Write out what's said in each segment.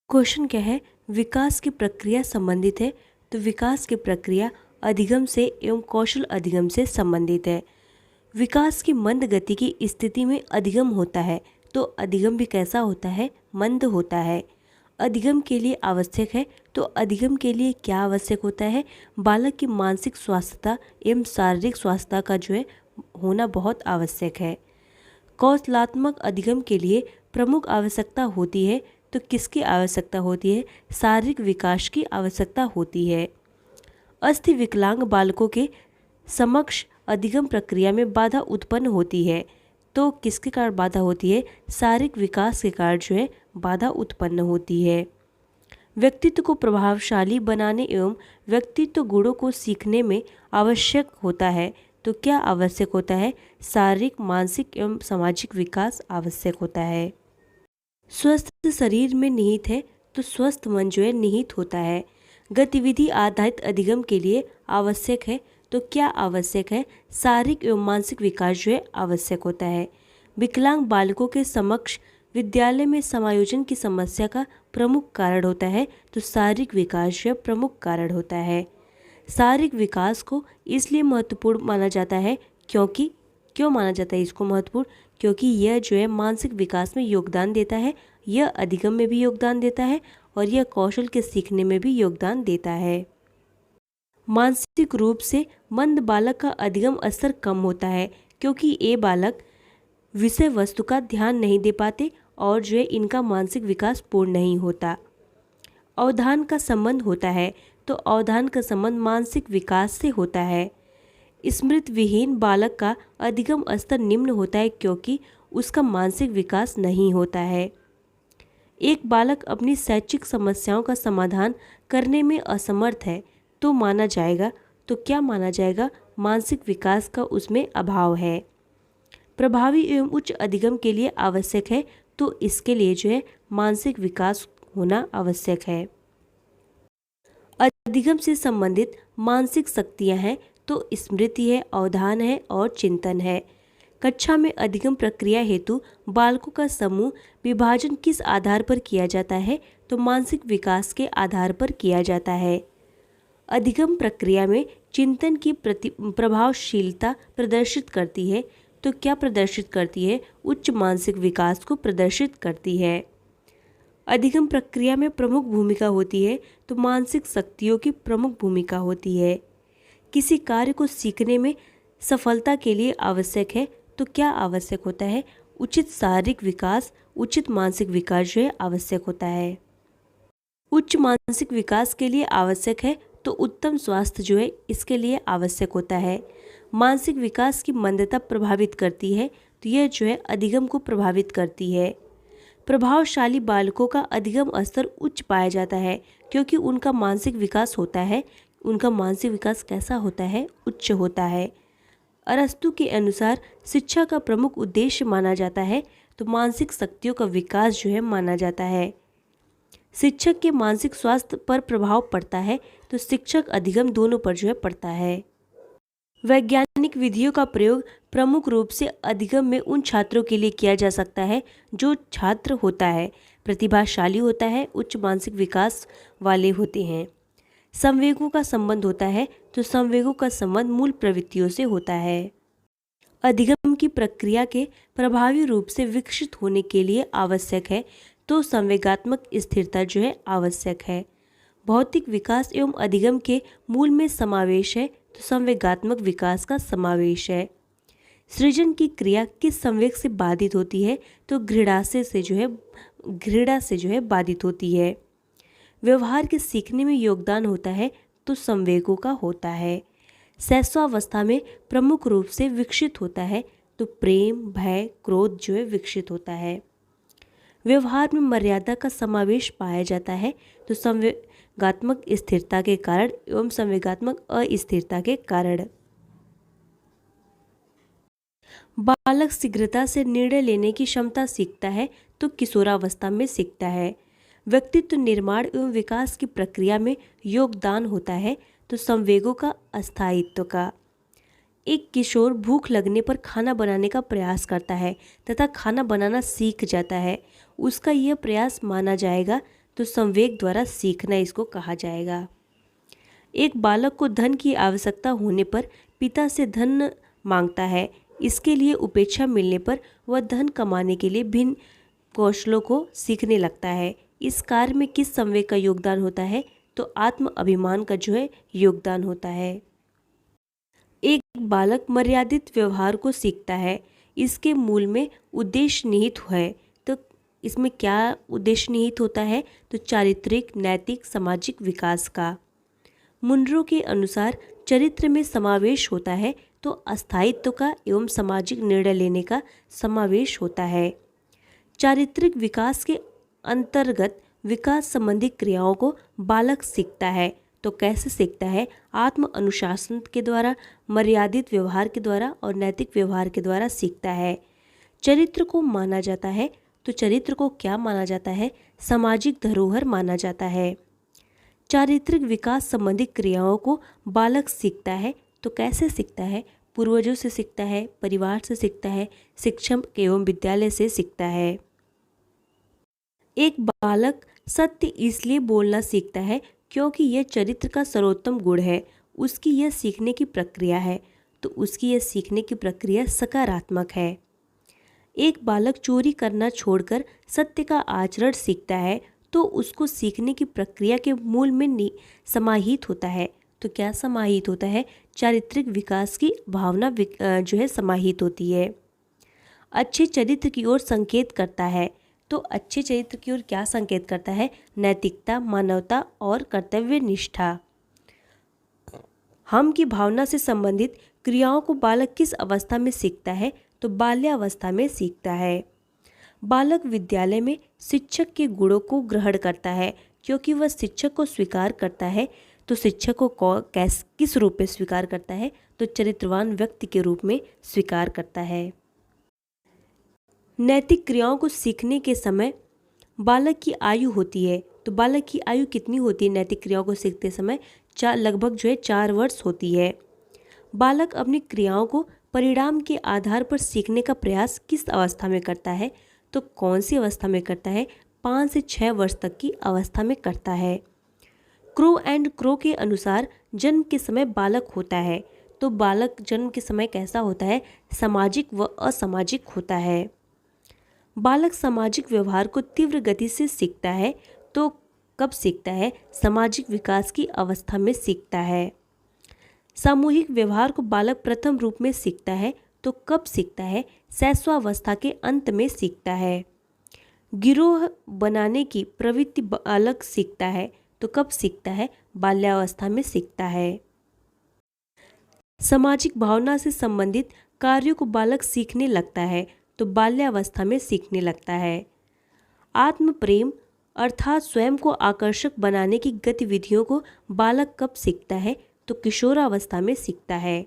Question क्या है, विकास की प्रक्रिया संबंधित है। तो विकास की प्रक्रिया अधिगम से एवं कौशल अधिगम से संबंधित है। विकास की मंद गति की स्थिति में अधिगम होता है, तो अधिगम भी कैसा होता है, मंद होता है। अधिगम के लिए आवश्यक है, तो अधिगम के लिए क्या आवश्यक होता है, बालक की मानसिक स्वास्थ्यता एवं शारीरिक स्वास्थ्यता का होना बहुत आवश्यक है। कौशलात्मक अधिगम के लिए प्रमुख आवश्यकता होती है, तो किसकी आवश्यकता होती है, शारीरिक विकास की आवश्यकता होती है। अस्थि विकलांग बालकों के समक्ष अधिगम प्रक्रिया में बाधा उत्पन्न होती है, तो किसके कारण बाधा होती है, शारीरिक विकास के कारण बाधा उत्पन्न होती है। व्यक्तित्व को प्रभावशाली बनाने एवं व्यक्तित्व गुणों को सीखने में आवश्यक होता है, तो क्या आवश्यक होता है, शारीरिक मानसिक एवं सामाजिक विकास आवश्यक होता है। स्वस्थ शरीर में निहित है, तो स्वस्थ मन निहित होता है। गतिविधि आधारित अधिगम के लिए आवश्यक है, तो क्या आवश्यक है, शारीरिक एवं मानसिक विकास आवश्यक होता है। विकलांग बालकों के समक्ष विद्यालय में समायोजन की समस्या का प्रमुख कारण होता है, तो शारीरिक विकास प्रमुख कारण होता है। शारीरिक विकास को इसलिए महत्वपूर्ण माना जाता है क्यों माना जाता है इसको महत्वपूर्ण, क्योंकि यह मानसिक विकास में योगदान देता है, यह अधिगम में भी योगदान देता है और यह कौशल के सीखने में भी योगदान देता है। मानसिक रूप से मंद बालक का अधिगम स्तर कम होता है, क्योंकि ये बालक विषय वस्तु का ध्यान नहीं दे पाते और इनका मानसिक विकास पूर्ण नहीं होता। अवधान का संबंध होता है, तो अवधान का संबंध मानसिक विकास से होता है। स्मृति विहीन बालक का अधिगम स्तर निम्न होता है, क्योंकि उसका मानसिक विकास नहीं होता है। एक बालक अपनी शैक्षिक समस्याओं का समाधान करने में असमर्थ है, तो क्या माना जाएगा, मानसिक विकास का उसमें अभाव है। प्रभावी एवं उच्च अधिगम के लिए आवश्यक है, तो इसके लिए मानसिक विकास होना आवश्यक है। अधिगम से संबंधित मानसिक शक्तियाँ हैं, तो स्मृति है, अवधान है और चिंतन है। कक्षा में अधिगम प्रक्रिया हेतु बालकों का समूह विभाजन किस आधार पर किया जाता है, तो मानसिक विकास के आधार पर किया जाता है। अधिगम प्रक्रिया में चिंतन की प्रभावशीलता प्रदर्शित करती है, तो क्या प्रदर्शित करती है, उच्च मानसिक विकास को प्रदर्शित करती है। अधिगम प्रक्रिया में प्रमुख भूमिका होती है, तो मानसिक शक्तियों की प्रमुख भूमिका होती है। किसी कार्य को सीखने में सफलता के लिए आवश्यक है, तो क्या आवश्यक होता है, उचित शारीरिक विकास, उचित मानसिक विकास आवश्यक होता है। उच्च मानसिक विकास के लिए आवश्यक है, तो उत्तम स्वास्थ्य इसके लिए आवश्यक होता है। मानसिक विकास की मंदता प्रभावित करती है, तो यह अधिगम को प्रभावित करती है। प्रभावशाली बालकों का अधिगम स्तर उच्च पाया जाता है, क्योंकि उनका मानसिक विकास होता है। उनका मानसिक विकास कैसा होता है, उच्च होता है। अरस्तु के अनुसार शिक्षा का प्रमुख उद्देश्य माना जाता है, तो मानसिक शक्तियों का विकास माना जाता है। शिक्षक के मानसिक स्वास्थ्य पर प्रभाव पड़ता है, तो शिक्षक अधिगम दोनों पर पड़ता है। वैज्ञानिक विधियों का प्रयोग प्रमुख रूप से अधिगम में उन छात्रों के लिए किया जा सकता है जो छात्र होता है प्रतिभाशाली होता है, उच्च मानसिक विकास वाले होते हैं। संवेगों का संबंध होता है, तो संवेगों का संबंध मूल प्रवृत्तियों से होता है। अधिगम की प्रक्रिया के प्रभावी रूप से विकसित होने के लिए आवश्यक है, तो संवेगात्मक स्थिरता आवश्यक है। भौतिक विकास एवं अधिगम के मूल में समावेश है, तो संवेगात्मक विकास का समावेश है। सृजन की क्रिया किस संवेग से बाधित होती है, तो घृणा से बाधित होती है। व्यवहार के सीखने में योगदान होता है, तो संवेगों का होता है। शैशवावस्था में प्रमुख रूप से विकसित होता है, तो प्रेम, भय, क्रोध विकसित होता है। व्यवहार में मर्यादा का समावेश पाया जाता है, तो संवेगात्मक स्थिरता के कारण एवं संवेगात्मक अस्थिरता के कारण। बालक शीघ्रता से निर्णय लेने की क्षमता सीखता है, तो किशोरावस्था में सीखता है। व्यक्तित्व निर्माण एवं विकास की प्रक्रिया में योगदान होता है, तो संवेगों का अस्थायित्व का। एक किशोर भूख लगने पर खाना बनाने का प्रयास करता है तथा खाना बनाना सीख जाता है, उसका यह प्रयास माना जाएगा, तो संवेग द्वारा सीखना इसको कहा जाएगा। एक बालक को धन की आवश्यकता होने पर पिता से धन मांगता है। इसके लिए उपेक्षा मिलने पर वह धन कमाने के लिए भिन्न कौशलों को सीखने लगता है। इस कार्य में किस संवेग का योगदान होता है? तो आत्म अभिमान का जो है योगदान होता है। एक बालक मर्यादित व्यवहार को सीखता है। इसके मूल में उद्देश्य निहित है। तो इसमें क्या उद्देश्य निहित होता है? तो चारित्रिक, नैतिक, सामाजिक विकास का। मुनरो के अनुसार चरित्र में समावेश होता है तो अस्थायित्व का एवं सामाजिक निर्णय लेने का समावेश होता है। चारित्रिक विकास के अंतर्गत विकास संबंधी क्रियाओं को बालक सीखता है। तो कैसे सीखता है? आत्म अनुशासन के द्वारा, मर्यादित व्यवहार के द्वारा और नैतिक व्यवहार के द्वारा सीखता है। चरित्र को माना जाता है। तो चरित्र को क्या माना जाता है? सामाजिक धरोहर माना जाता है। चारित्रिक विकास संबंधी क्रियाओं को बालक सीखता है। तो कैसे सीखता है? पूर्वजों से सीखता है, परिवार से सीखता है, शिक्षक एवं विद्यालय से सीखता है। एक बालक सत्य इसलिए बोलना सीखता है क्योंकि यह चरित्र का सर्वोत्तम गुण है। उसकी यह सीखने की प्रक्रिया है। तो उसकी यह सीखने की प्रक्रिया सकारात्मक है। एक बालक चोरी करना छोड़कर सत्य का आचरण सीखता है तो उसको सीखने की प्रक्रिया के मूल में समाहित होता है। तो क्या समाहित होता है? चारित्रिक विकास की भावना जो है समाहित होती है। अच्छे चरित्र की ओर संकेत करता है। तो अच्छे चरित्र की ओर क्या संकेत करता है? नैतिकता, मानवता और कर्तव्य निष्ठा। हम की भावना से संबंधित क्रियाओं को बालक किस अवस्था में सीखता है? तो बाल्यावस्था में सीखता है। बालक विद्यालय में शिक्षक के गुणों को ग्रहण करता है क्योंकि वह शिक्षक को स्वीकार करता है। तो शिक्षक को किस रूप में स्वीकार करता है? तो चरित्रवान व्यक्ति के रूप में स्वीकार करता है। नैतिक क्रियाओं को सीखने के समय बालक की आयु होती है। तो बालक की आयु कितनी होती है नैतिक क्रियाओं को सीखते समय? लगभग जो है 4 वर्ष होती है। बालक अपनी क्रियाओं को परिणाम के आधार पर सीखने का प्रयास किस अवस्था में करता है? तो कौन सी अवस्था में करता है? 5 से 6 वर्ष तक की अवस्था में करता है। क्रो एंड क्रो के अनुसार जन्म के समय बालक होता है। तो बालक जन्म के समय कैसा होता है? सामाजिक व असामाजिक होता है। बालक सामाजिक व्यवहार को तीव्र गति से सीखता है। तो कब सीखता है? सामाजिक विकास की अवस्था में सीखता है। सामूहिक व्यवहार को बालक प्रथम रूप में सीखता है। तो कब सीखता है? शैशवावस्था के अंत में सीखता है। गिरोह बनाने की प्रवृत्ति बालक सीखता है। तो कब सीखता है? बाल्यावस्था में सीखता है। सामाजिक भावना से संबंधित कार्यों को बालक सीखने लगता है। तो बाल्यावस्था में सीखने लगता है। आत्म प्रेम अर्थात स्वयं को आकर्षक बनाने की गतिविधियों को बालक कब सीखता है? तो किशोरावस्था में सीखता है।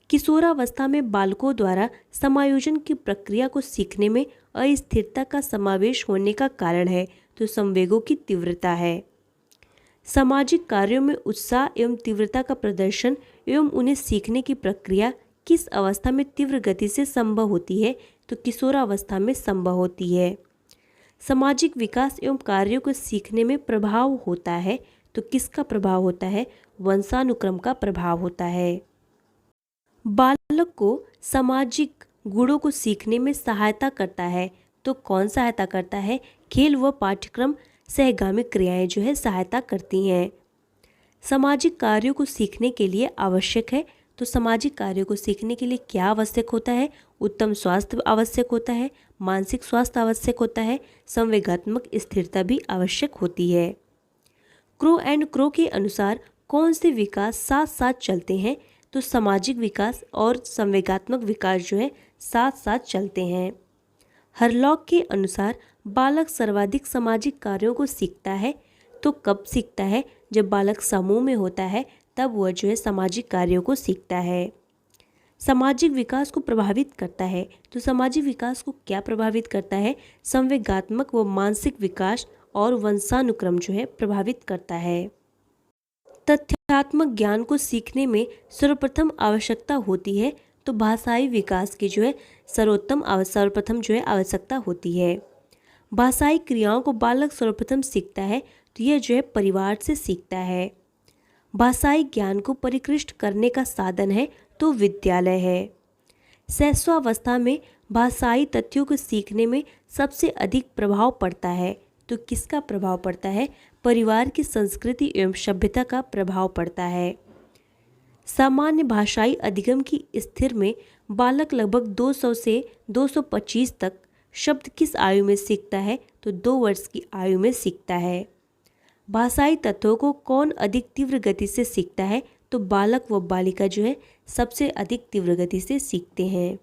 किशोरावस्था में बालकों द्वारा समायोजन की प्रक्रिया को सीखने में अस्थिरता का समावेश होने का कारण है। तो संवेगों की तीव्रता है। सामाजिक कार्यों में उत्साह एवं तीव्रता का प्रदर्शन एवं उन्हें सीखने की प्रक्रिया किस अवस्था में तीव्र गति से संभव होती है? तो किशोरावस्था में संभव होती है। सामाजिक विकास एवं कार्यों को सीखने में प्रभाव होता है। तो किसका प्रभाव होता है? वंशानुक्रम का प्रभाव होता है। बालक को सामाजिक गुणों को सीखने में सहायता करता है। तो कौन सहायता करता है? खेल व पाठ्यक्रम सहगामी क्रियाएं जो है सहायता करती हैं। सामाजिक कार्यों को सीखने के लिए आवश्यक है। तो सामाजिक कार्यों को सीखने के लिए क्या आवश्यक होता है? उत्तम स्वास्थ्य आवश्यक होता है, मानसिक स्वास्थ्य आवश्यक होता है, संवेगात्मक स्थिरता भी आवश्यक होती है। क्रो एंड क्रो के अनुसार कौन से विकास साथ साथ चलते हैं? तो सामाजिक विकास और संवेगात्मक विकास जो है साथ साथ चलते हैं। हरलॉक के अनुसार बालक सर्वाधिक सामाजिक कार्यों को सीखता है। तो कब सीखता है? जब बालक समूह में होता है तब वह जो है सामाजिक कार्यों को सीखता है। सामाजिक विकास को प्रभावित करता है। तो सामाजिक विकास को क्या प्रभावित करता है? संवेगात्मक व मानसिक विकास और वंशानुक्रम जो है प्रभावित करता है। तथ्यात्मक ज्ञान को सीखने में सर्वप्रथम आवश्यकता होती है। तो भाषाई विकास की जो है सर्वप्रथम जो है आवश्यकता होती है। भाषाई क्रियाओं को बालक सर्वप्रथम सीखता है तो यह जो है परिवार से सीखता है। भाषाई ज्ञान को परिकृष्ट करने का साधन है तो विद्यालय है। शैशवावस्था में भाषाई तथ्यों को सीखने में सबसे अधिक प्रभाव पड़ता है तो किसका प्रभाव पड़ता है? परिवार की संस्कृति एवं सभ्यता का प्रभाव पड़ता है। सामान्य भाषाई अधिगम की स्थिर में बालक लगभग 200 से 225 तक शब्द किस आयु में सीखता है? तो 2 वर्ष की आयु में सीखता है। भाषाई तत्वों को कौन अधिक तीव्र गति से सीखता है? तो बालक व बालिका जो है सबसे अधिक तीव्र गति से सीखते हैं।